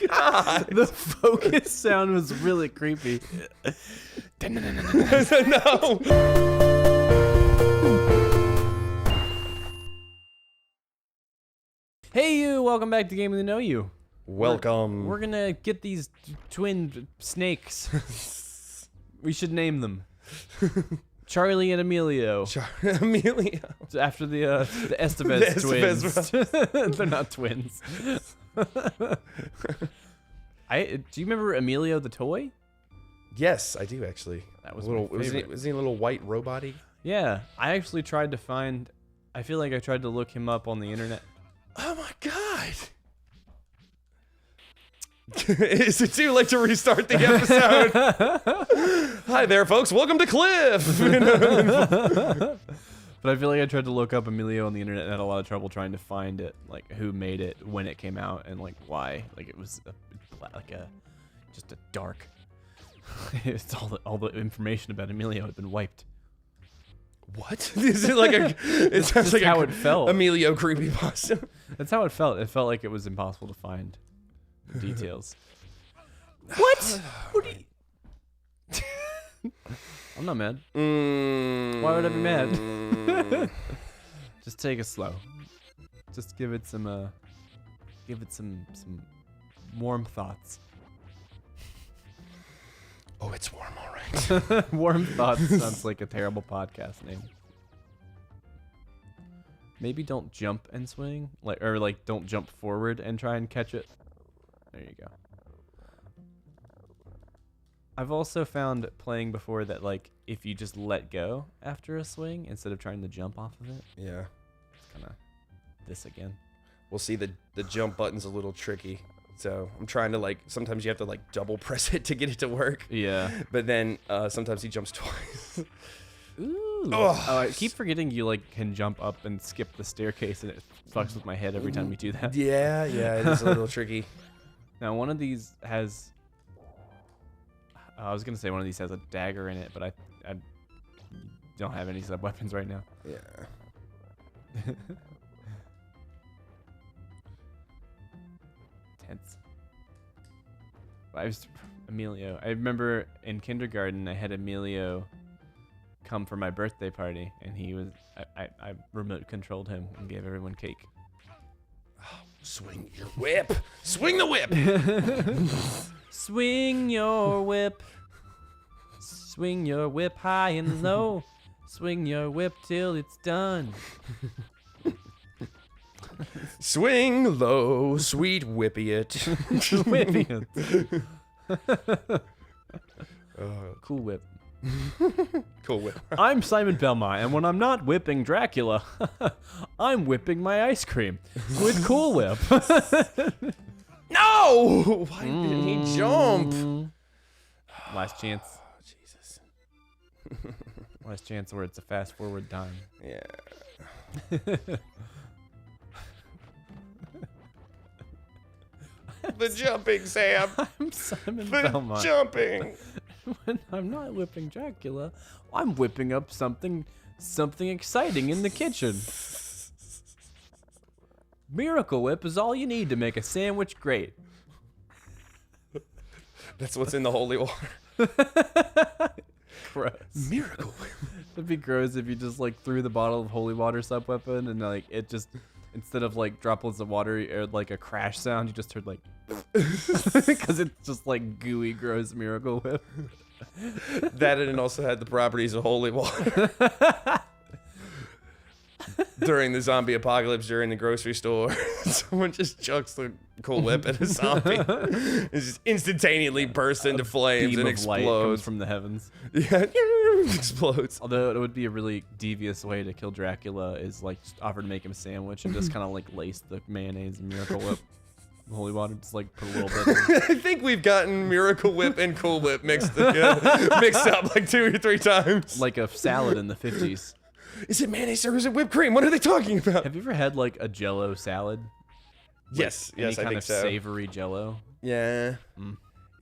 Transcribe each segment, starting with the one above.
God. The focus sound was really creepy. No. Hey you, welcome back to Gaming to Know You. Welcome. We're gonna get these twin snakes. We should name them. Charlie and Emilio. Emilio. After the Estevez twins. They're not twins. Do you remember Emilio the toy? Yes, I do actually. That was little. my favorite. Was he a little white robot-y? Yeah, I actually tried to find. I feel like I tried to look him up on the internet. Oh my god. Is it too late to restart the episode? Hi there, folks. Welcome to Cliff. But I feel like I tried to look up Emilio on the internet and had a lot of trouble trying to find it, like who made it, when it came out, and like why. Like it was just a dark. It's all the information about Emilio had been wiped. What? Is it like a? It sounds like how it felt. Emilio creepypasta. That's how it felt. It felt like it was impossible to find the details. What? What do you... I'm not mad. Why would I be mad? Just take it slow. Just give it some warm thoughts. Oh, it's warm, all right. Warm thoughts sounds like a terrible podcast name. Maybe don't jump and swing, or don't jump forward and try and catch it. There you go. I've also found playing before that if you just let go after a swing instead of trying to jump off of it. Yeah. It's kind of this again. We'll see the jump button's a little tricky. So I'm trying to sometimes you have to double press it to get it to work. Yeah. But then sometimes he jumps twice. Ooh. Oh, I keep forgetting you can jump up and skip the staircase, and it fucks with my head every time you do that. Yeah, it is a little tricky. Now one of these has. I was gonna say one of these has a dagger in it, but I don't have any sub weapons right now. Yeah. Tense. Emilio. I remember in kindergarten I had Emilio come for my birthday party, and he was. I remote controlled him and gave everyone cake. Oh, swing your whip! Swing the whip! Swing your whip. Swing your whip high and low. Swing your whip till it's done. Swing low, sweet whippiot. Cool whip. Cool whip. I'm Simon Belmont, and when I'm not whipping Dracula, I'm whipping my ice cream with Cool Whip. No! Why didn't he jump? Last chance. Oh, Jesus. Last chance where it's a fast forward time. Yeah. The jumping, Sam. I'm Simon The Belmont. jumping. When I'm not whipping Dracula, I'm whipping up something exciting in the kitchen. Miracle Whip is all you need to make a sandwich great. That's what's in the holy water. Gross. Miracle Whip. It'd be gross if you just threw the bottle of holy water sub weapon and it just instead of droplets of water or a crash sound, you just heard because it's just gooey gross Miracle Whip. That and it also had the properties of holy water. During the zombie apocalypse during the grocery store, someone just chucks the Cool Whip at a zombie. It just instantaneously bursts into flames and Light comes explodes. from the heavens. Yeah, explodes. Although it would be a really devious way to kill Dracula is just offer to make him a sandwich and just kind of lace the mayonnaise and Miracle Whip, holy water, just put a little bit. I think we've gotten Miracle Whip and Cool Whip mixed up 2 or 3 times. Like a salad in the 50s. Is it mayonnaise or is it whipped cream? What are they talking about? Have you ever had a Jello salad? Yes, Any I kind think of so. savory Jello? Yeah.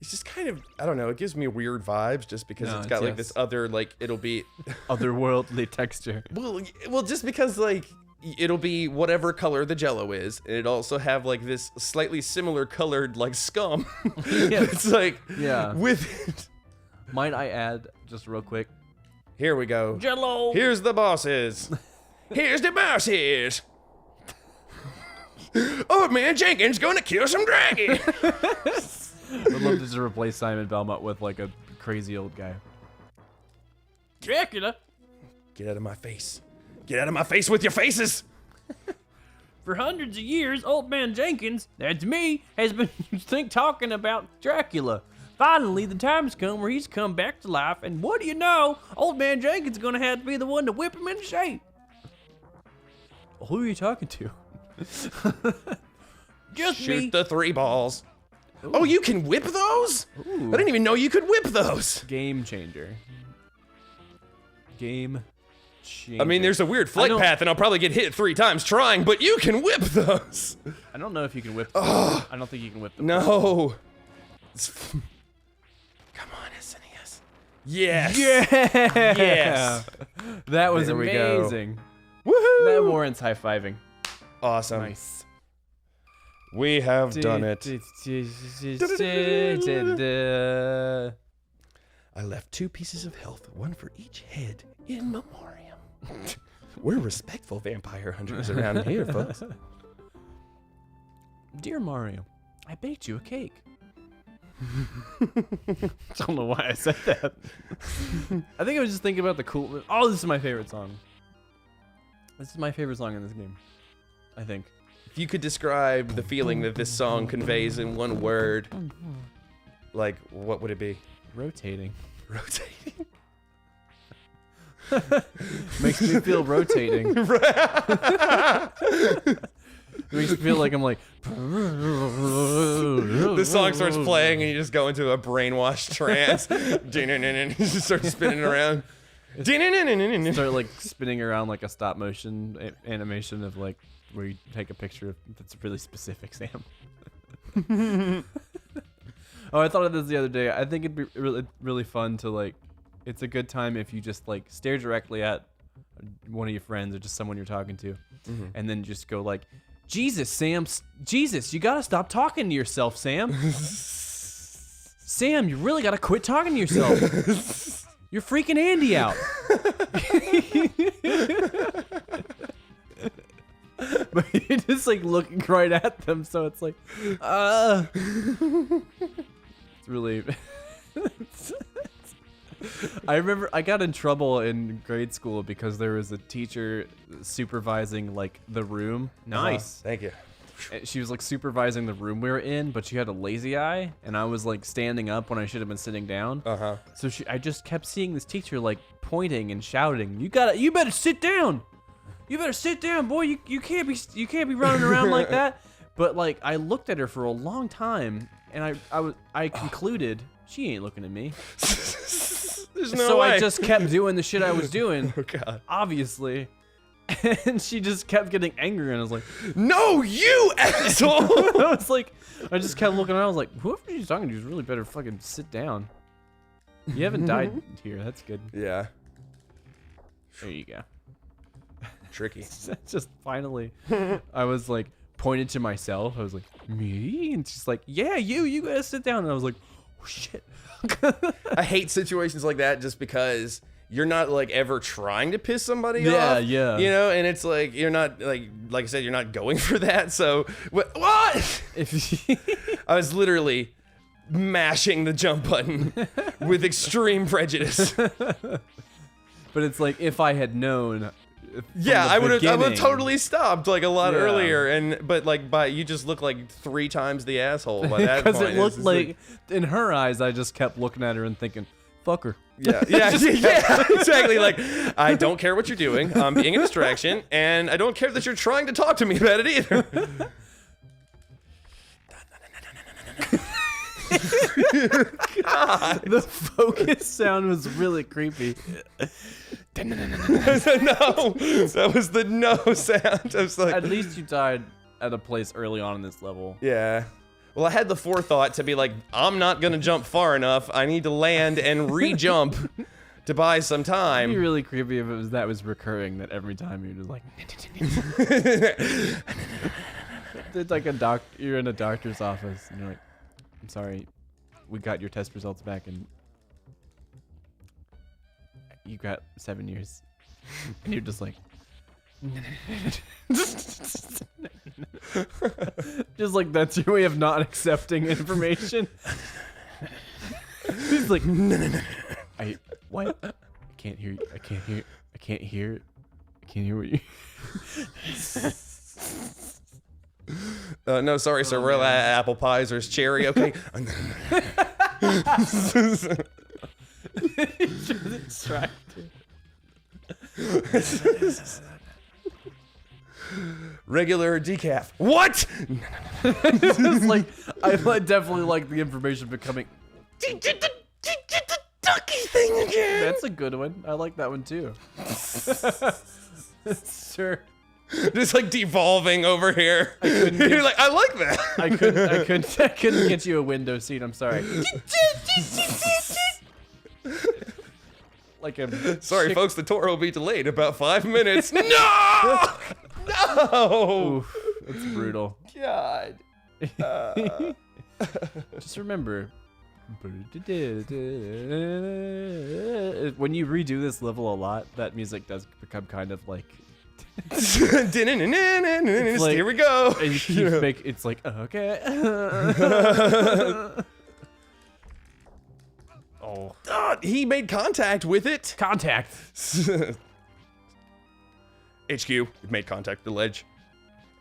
It's just kind of, I don't know, it gives me weird vibes just because No, it's got yes. this other, it'll be... Otherworldly texture. Well, just because, it'll be whatever color the Jello is. And it'll also have like this slightly similar colored like scum. It's like with it. Might I add just real quick? Here we go. Jello. Here's the bosses. Here's the bosses. Oh man, Jenkins gonna kill some dragon. I'd love to just replace Simon Belmont with like a crazy old guy. Dracula. Get out of my face. Get out of my face with your faces. For hundreds of years, Old Man Jenkins, that's me, has been talking about Dracula. Finally, the time's come where he's come back to life, and what do you know? Old Man Jenkins is gonna have to be the one to whip him into shape. Who are you talking to? Just Shoot me. the 3 balls. Ooh. Oh, you can whip those? Ooh. I didn't even know you could whip those. Game changer. Game changer. I mean, there's a weird flight path, and I'll probably get hit 3 times trying, but you can whip those. I don't know if you can whip them. I don't think you can whip them. No. Come on, SNES. Yes. Yeah. Yes. That was There we go. amazing. Woohoo. That warrants high-fiving. Awesome. Nice. We have done it. I left 2 pieces of health, 1 for each head, in memoriam. We're respectful vampire hunters around here, folks. Dear Mario, I baked you a cake. I don't know why I said that. I think I was just thinking about the cool. Oh, this is my favorite song. This is my favorite song in this game. I think. If you could describe the feeling that this song conveys in 1 word, like, what would it be? Rotating. Rotating? Makes me feel rotating. Makes me feel like I'm like. The song starts playing and you just go into a brainwashed trance. Just start spinning around. Start like spinning around like a stop motion animation of like where you take a picture that's really specific, Sam. Oh, I thought of this the other day. I think it'd be really fun to like. It's a good time if you just like stare directly at one of your friends or just someone you're talking to, and then just go like, "Jesus, Sam, Jesus, you gotta stop talking to yourself, Sam. Sam, you really gotta quit talking to yourself. You're freaking Andy out." But you're just like looking right at them, so it's like, it's really. I remember I got in trouble in grade school because there was a teacher supervising like the room. Nice. Thank you. She was like supervising the room we were in, but she had a lazy eye, and I was like standing up when I should have been sitting down. So I just kept seeing this teacher like pointing and shouting, "You better sit down. You better sit down, boy. You can't be running around like that." But like I looked at her for a long time, and I concluded she ain't looking at me. There's no so way. I just kept doing the shit I was doing. Oh God. Obviously. And she just kept getting angry, and I was like, "No, you asshole!" I was like, I just kept looking around. I was like, whoever she's talking to, really better fucking sit down. You haven't died here. That's good. Yeah. There you go. Tricky. Just finally, I was like pointed to myself. I was like, me, and she's like, yeah, you gotta sit down. And I was like, oh shit. I hate situations like that just because you're not like ever trying to piss somebody off. Yeah. You know, and it's like you're not like I said, you're not going for that. So what? If I was literally mashing the jump button with extreme prejudice. But it's like if I had known. Yeah, I would have totally stopped like a lot earlier, but you just look like 3 times the asshole by that point. Because it looked like in her eyes, I just kept looking at her and thinking, "Fuck her." Yeah, exactly. Like, I don't care what you're doing. I'm being a distraction, and I don't care that you're trying to talk to me about it either. God. The focus sound was really creepy. No, that was the no sound. I was like, at least you died at a place early on in this level. Yeah. Well, I had the forethought to be like, I'm not gonna jump far enough. I need to land and re-jump to buy some It'd time. be really creepy if that was recurring. That every time you're just like, it's like you're in a doctor's office and you're like, I'm sorry, we got your test results back and you got 7 years, and you're just like. Just like that's your way of not accepting information. He's like, what? I can't hear you. I can't hear what you. No, sorry, sir. We're apple pies. There's cherry. Okay. Distracted. Regular decaf. What? It's like I definitely like the information becoming. The ducky thing again. That's a good one. I like that one too. Sure. Just like devolving over here. You're like, I like that. I couldn't get you a window seat. I'm sorry. Like a sorry, folks. The tour will be delayed about 5 minutes. No. No. Oof, that's brutal. God. Just remember, when you redo this level a lot, that music does become kind of like. Here we go. And you keep it's like okay. Oh. He made contact with it. Contact. HQ, we've made contact with the ledge.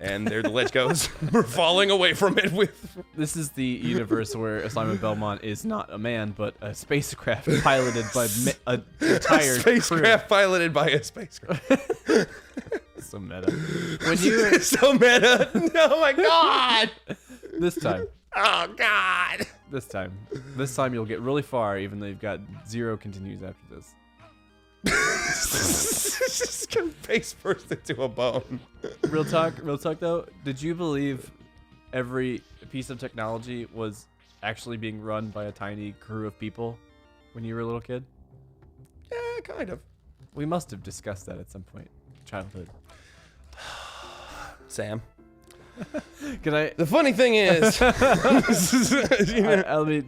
And there the ledge goes. We're falling away from it with... This is the universe where Simon Belmont is not a man, but a spacecraft piloted by an entire spacecraft piloted by a spacecraft. So meta. When you so meta. Oh my god. This time. Oh god. This time you'll get really far, even though you've got 0 continues after this. Just gonna face first into a bone. Real talk though. Did you believe every piece of technology was actually being run by a tiny crew of people when you were a little kid? Yeah, kind of. We must have discussed that at some point in childhood. Sam. Can I? The funny thing is, let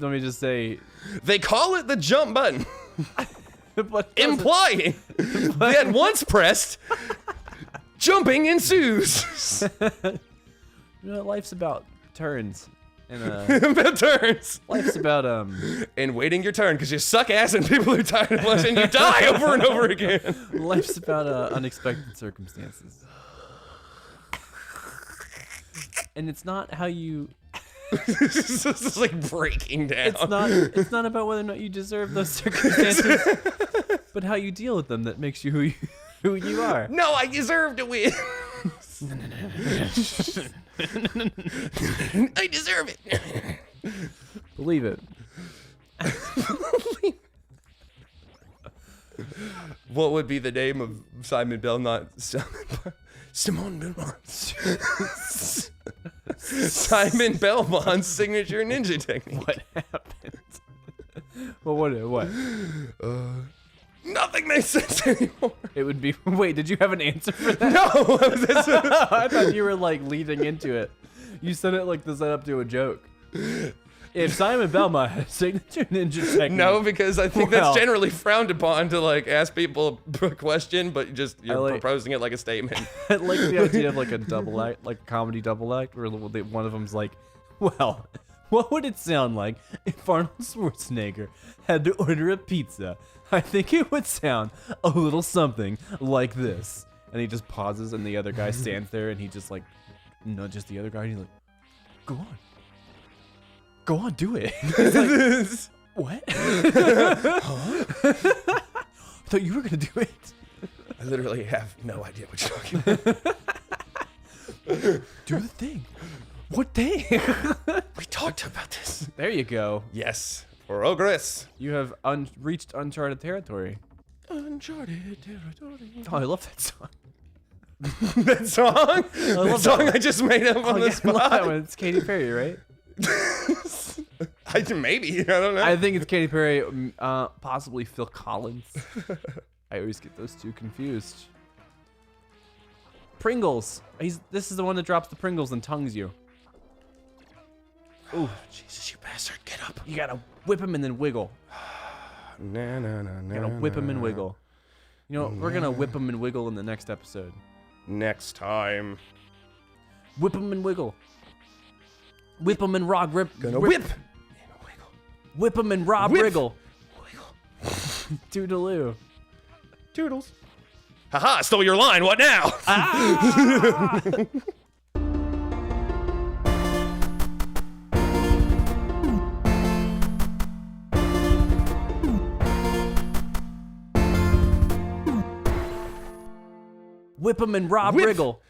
me just say, they call it the jump button. Implying that once pressed, jumping ensues. Life's about turns. And about turns. Life's about and waiting your turn because you suck ass and people are tired of us and you die over and over again. Life's about unexpected circumstances. And it's not how you. This is like breaking down. It's not about whether or not you deserve those circumstances, but how you deal with them that makes you who you are. No, I deserve to win. I deserve it. Believe it. What would be the name of Simon Belmont? Simon Belmont. Simon Belmont's signature ninja technique. What happened? Well, what? Nothing makes sense anymore. It would be. Wait, did you have an answer for that? No. I thought you were like leading into it. You said it like the setup to a joke. If Simon Belmont had signature ninja technique. No, because I think that's generally frowned upon to like ask people a question, but you're proposing it like a statement. I like the idea of like a double act, like a comedy double act, where one of them's like, well, what would it sound like if Arnold Schwarzenegger had to order a pizza? I think it would sound a little something like this. And he just pauses and the other guy stands there and he just like nudges the other guy and he's like, go on. Go on, do it. Like, what? Huh? I thought you were going to do it. I literally have no idea what you're talking about. Do the thing. What thing? We talked about this. There you go. Yes. Progress. You have reached uncharted territory. Uncharted territory. Oh, I love that song. That song? That song I just made up on the spot. I love that one. It's Katy Perry, right? Maybe. I don't know. I think it's Katy Perry, possibly Phil Collins. I always get those two confused. Pringles. This is the one that drops the Pringles and tongues you. Ooh, Jesus, you bastard! Get up. You gotta whip him and then wiggle. Nah, nah, nah, You gotta whip him and wiggle. You know, we're gonna whip him and wiggle in the next episode. Next time. Whip him and wiggle. Whip him and Rob rip. Gonna whip. Whip him and Rob Whip. wriggle. Toodaloo. Toodles. Haha, stole your line. What now? Ah! Whip him and Rob Whip. wriggle.